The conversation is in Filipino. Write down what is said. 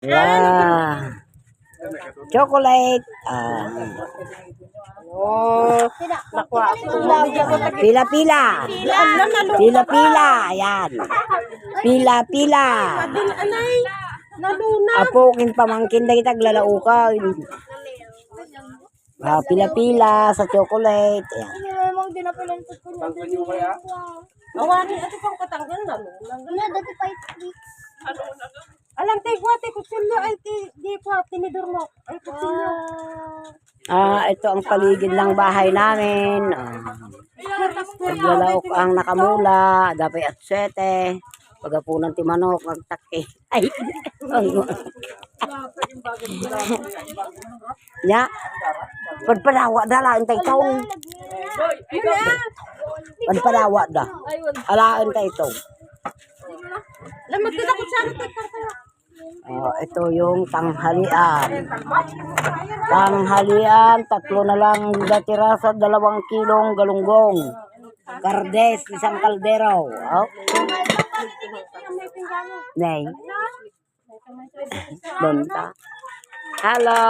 Wow. Chocolate. Oh, nakuha. Pila-pila. Pila-pila. Ayan. Pila-pila. Apo, kin pamangkin na kita, glalaukan. Pila-pila sa chocolate. Ayan. Awani, ito pang patanggal na. Alam, tayo ko, kutsilyo, ay, di ko, tinidor mo. Ay, kutsilyo. Ito ang paligid ng bahay namin. Naglalaok ang nakamula, dapay at 7. Pagapunan ti manok, magtaki. Ay, ya. Pagpadawa dalaan tayo ito. Pagpadawa da. Alaan tayo ito. Lamag kita kutsara, tayo. Ito yung tanghalian. Tanghalian, 3 na lang natira sa 2 kilong galunggong. Kardes, 1 kaldero. Nay. Bonta. Hello.